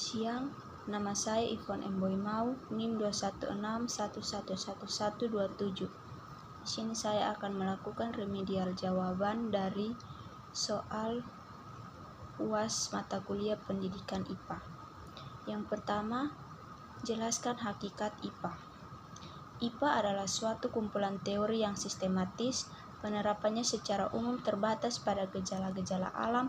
Siang, nama saya Ivon M. Boimau, NIM 216111127. Di sini saya akan melakukan remedial jawaban dari soal UAS mata kuliah pendidikan IPA. Yang pertama, jelaskan hakikat IPA. IPA adalah suatu kumpulan teori yang sistematis, penerapannya secara umum terbatas pada gejala-gejala alam,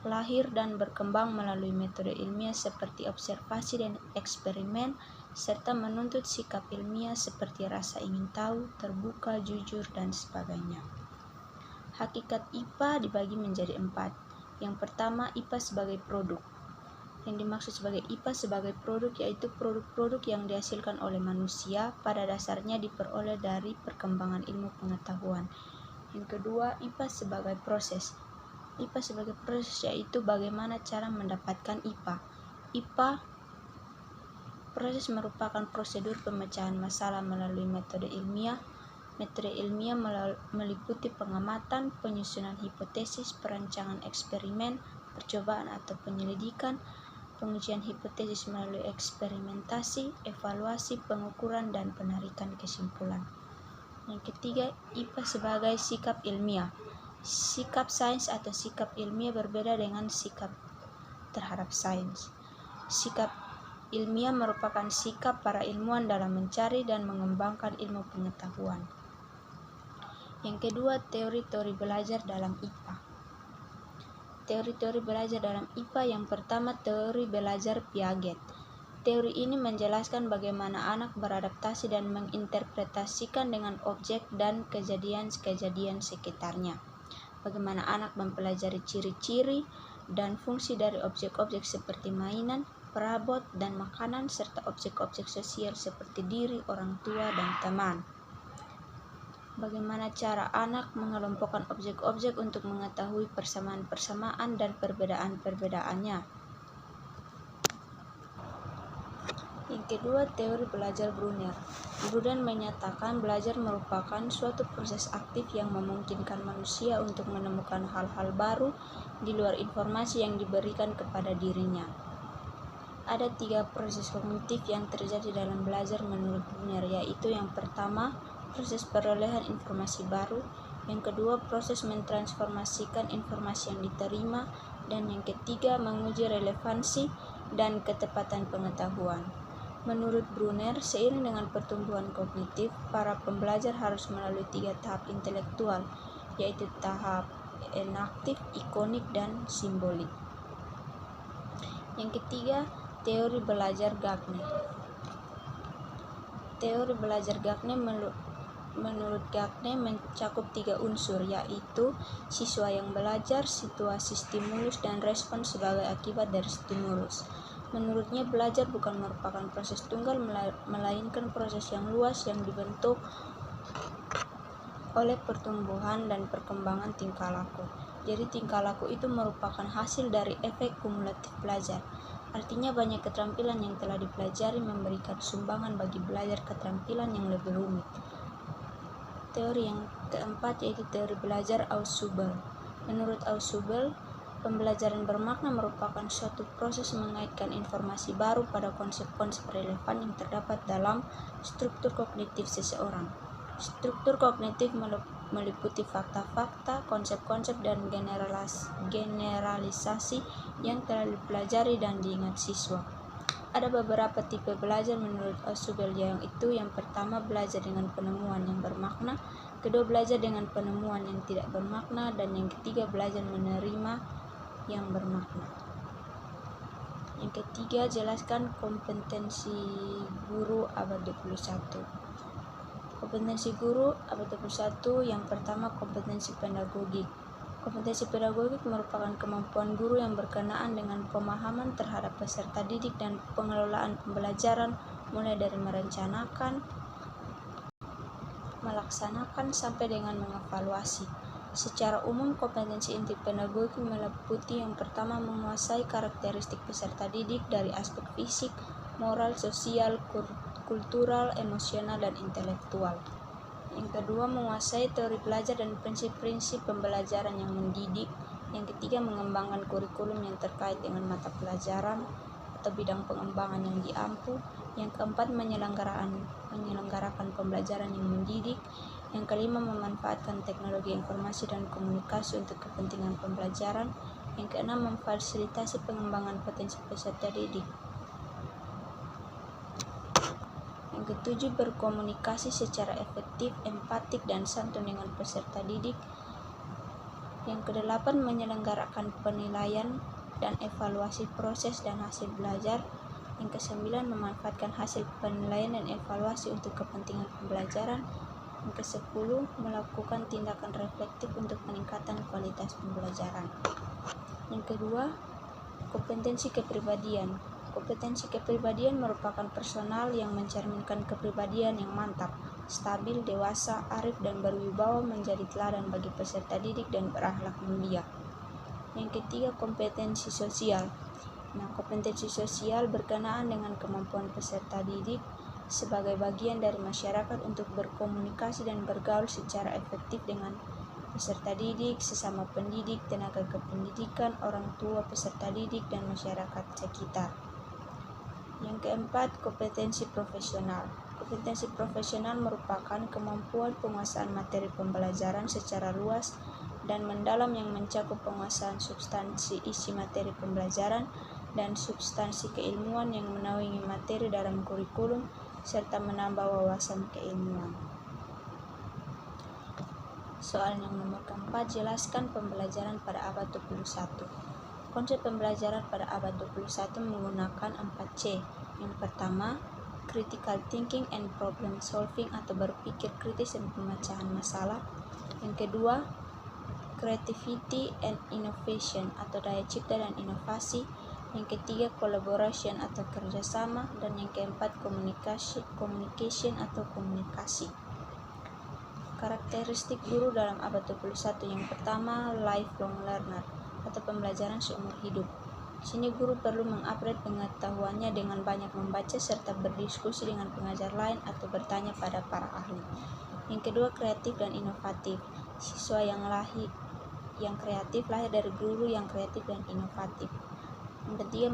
lahir dan berkembang melalui metode ilmiah seperti observasi dan eksperimen, serta menuntut sikap ilmiah seperti rasa ingin tahu, terbuka, jujur, dan sebagainya. Hakikat IPA dibagi menjadi 4. Yang pertama, IPA sebagai produk. Yang dimaksud sebagai IPA sebagai produk yaitu produk-produk yang dihasilkan oleh manusia, pada dasarnya diperoleh dari perkembangan ilmu pengetahuan. Yang kedua, IPA sebagai proses. IPA sebagai proses yaitu bagaimana cara mendapatkan IPA. IPA proses merupakan prosedur pemecahan masalah melalui metode ilmiah. Metode ilmiah meliputi pengamatan, penyusunan hipotesis, perancangan eksperimen, percobaan atau penyelidikan, pengujian hipotesis melalui eksperimentasi, evaluasi, pengukuran, dan penarikan kesimpulan. Yang ketiga, IPA sebagai sikap ilmiah. Sikap sains atau sikap ilmiah berbeda dengan sikap terhadap sains. Sikap ilmiah merupakan sikap para ilmuwan dalam mencari dan mengembangkan ilmu pengetahuan. Yang kedua, teori-teori belajar dalam IPA. Teori-teori belajar dalam IPA yang pertama, teori belajar Piaget. Teori ini menjelaskan bagaimana anak beradaptasi dan menginterpretasikan dengan objek dan kejadian-kejadian sekitarnya. Bagaimana anak mempelajari ciri-ciri dan fungsi dari objek-objek seperti mainan, perabot, dan makanan, serta objek-objek sosial seperti diri, orang tua, dan teman. Bagaimana cara anak mengelompokkan objek-objek untuk mengetahui persamaan-persamaan dan perbedaan-perbedaannya. Yang kedua, teori belajar Brunner. Brunner menyatakan belajar merupakan suatu proses aktif yang memungkinkan manusia untuk menemukan hal-hal baru di luar informasi yang diberikan kepada dirinya. Ada 3 proses kognitif yang terjadi dalam belajar menurut Brunner, yaitu yang pertama, proses perolehan informasi baru, yang kedua, proses mentransformasikan informasi yang diterima, dan yang ketiga, menguji relevansi dan ketepatan pengetahuan. Menurut Brunner, seiring dengan pertumbuhan kognitif, para pembelajar harus melalui 3 tahap intelektual, yaitu tahap enaktif, ikonik, dan simbolik. Yang ketiga, teori belajar Gagne. Teori belajar Gagne menurut Gagne mencakup 3 unsur, yaitu siswa yang belajar, situasi stimulus, dan respon sebagai akibat dari stimulus. Menurutnya, belajar bukan merupakan proses tunggal, melainkan proses yang luas yang dibentuk oleh pertumbuhan dan perkembangan tingkah laku. Jadi tingkah laku itu merupakan hasil dari efek kumulatif belajar. Artinya banyak keterampilan yang telah dipelajari memberikan sumbangan bagi belajar keterampilan yang lebih rumit. Teori yang keempat yaitu teori belajar Ausubel. Menurut Ausubel, pembelajaran bermakna merupakan suatu proses mengaitkan informasi baru pada konsep-konsep relevan yang terdapat dalam struktur kognitif seseorang. Struktur kognitif meliputi fakta-fakta, konsep-konsep, dan generalisasi yang telah dipelajari dan diingat siswa. Ada beberapa tipe belajar menurut Ausubel, yaitu yang pertama, belajar dengan penemuan yang bermakna, kedua, belajar dengan penemuan yang tidak bermakna, dan yang ketiga, belajar menerima yang bermakna. Yang ketiga, jelaskan kompetensi guru abad 21. Kompetensi guru abad 21 yang pertama, kompetensi pedagogik. Kompetensi pedagogik merupakan kemampuan guru yang berkenaan dengan pemahaman terhadap peserta didik dan pengelolaan pembelajaran, mulai dari merencanakan, melaksanakan, sampai dengan mengevaluasi. Secara umum, kompetensi inti pedagogik meliputi yang pertama, menguasai karakteristik peserta didik dari aspek fisik, moral, sosial, kultural, emosional, dan intelektual. Yang kedua, menguasai teori belajar dan prinsip-prinsip pembelajaran yang mendidik. Yang ketiga, mengembangkan kurikulum yang terkait dengan mata pelajaran. atau bidang pengembangan yang diampu. Yang keempat, menyelenggarakan pembelajaran yang mendidik. Yang kelima, memanfaatkan teknologi informasi dan komunikasi untuk kepentingan pembelajaran. Yang keenam, memfasilitasi pengembangan potensi peserta didik. Yang ketujuh, berkomunikasi secara efektif, empatik, dan santun dengan peserta didik. Yang kedelapan, menyelenggarakan penilaian dan evaluasi proses dan hasil belajar. Yang kesembilan, memanfaatkan hasil penilaian dan evaluasi untuk kepentingan pembelajaran. Yang kesepuluh, melakukan tindakan reflektif untuk peningkatan kualitas pembelajaran. Yang kedua, kompetensi kepribadian. Kompetensi kepribadian merupakan personal yang mencerminkan kepribadian yang mantap, stabil, dewasa, arif, dan berwibawa, menjadi teladan bagi peserta didik dan berakhlak mulia. Yang ketiga, kompetensi sosial. Kompetensi sosial berkenaan dengan kemampuan peserta didik sebagai bagian dari masyarakat untuk berkomunikasi dan bergaul secara efektif dengan peserta didik, sesama pendidik, tenaga kependidikan, orang tua peserta didik, dan masyarakat sekitar. Yang keempat, kompetensi profesional. Kompetensi profesional merupakan kemampuan penguasaan materi pembelajaran secara luas dan mendalam yang mencakup penguasaan substansi isi materi pembelajaran dan substansi keilmuan yang menaungi materi dalam kurikulum serta menambah wawasan keilmuan. Soal yang nomor keempat, jelaskan pembelajaran pada abad 21. Konsep pembelajaran pada abad 21 menggunakan 4C. Yang pertama, critical thinking and problem solving atau berpikir kritis dan pemecahan masalah. Yang kedua, creativity and innovation atau daya cipta dan inovasi. Yang ketiga, collaboration atau kerjasama. Dan yang keempat, communication atau komunikasi. Karakteristik guru dalam abad 21. Yang pertama, lifelong learner atau pembelajaran seumur hidup. Di sini guru perlu mengupgrade pengetahuannya dengan banyak membaca serta berdiskusi dengan pengajar lain atau bertanya pada para ahli. Yang kedua, kreatif dan inovatif. Siswa yang kreatif lahir dari guru yang kreatif dan inovatif. Yang ketiga,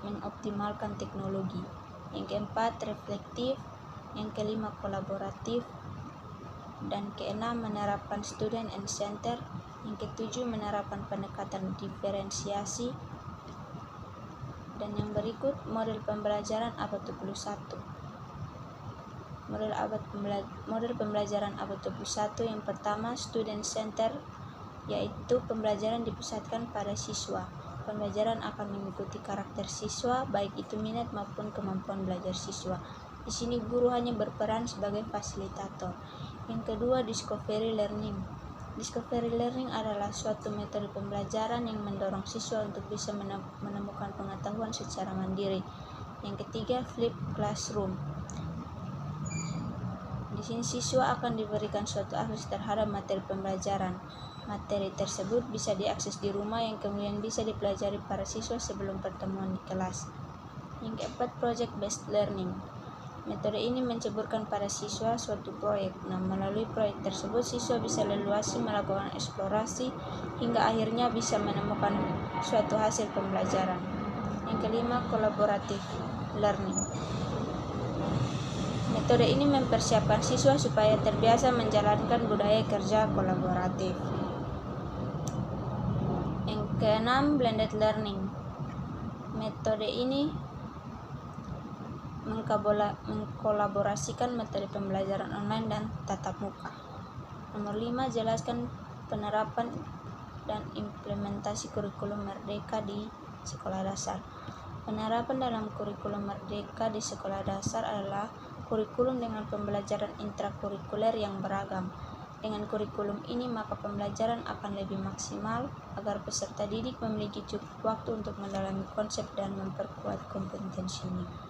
mengoptimalkan teknologi. Yang keempat, reflektif. Yang kelima, kolaboratif. Dan keenam, menerapkan student and center. Yang ketujuh, menerapkan pendekatan diferensiasi. Dan yang berikut, model pembelajaran abad 21. Model pembelajaran abad 21 yang pertama, student center, yaitu pembelajaran dipusatkan pada siswa. Pembelajaran akan mengikuti karakter siswa, baik itu minat maupun kemampuan belajar siswa. Di sini guru hanya berperan sebagai fasilitator. Yang kedua, discovery learning. Discovery learning adalah suatu metode pembelajaran yang mendorong siswa untuk bisa menemukan pengetahuan secara mandiri. Yang ketiga, flipped classroom. Di sini siswa akan diberikan suatu akses terhadap materi pembelajaran. Materi tersebut bisa diakses di rumah yang kemudian bisa dipelajari para siswa sebelum pertemuan di kelas. Yang keempat, project based learning. Metode ini menceburkan pada siswa suatu proyek. Melalui proyek tersebut siswa bisa leluasa melakukan eksplorasi hingga akhirnya bisa menemukan suatu hasil pembelajaran. Yang kelima, collaborative learning. Metode ini mempersiapkan siswa supaya terbiasa menjalankan budaya kerja kolaboratif. Yang keenam, blended learning. Metode ini mengkolaborasikan metode pembelajaran online dan tatap muka. Nomor 5, jelaskan penerapan dan implementasi kurikulum merdeka di sekolah dasar. Penerapan dalam kurikulum merdeka di sekolah dasar adalah kurikulum dengan pembelajaran intrakurikuler yang beragam. Dengan kurikulum ini maka pembelajaran akan lebih maksimal agar peserta didik memiliki cukup waktu untuk mendalami konsep dan memperkuat kompetensinya.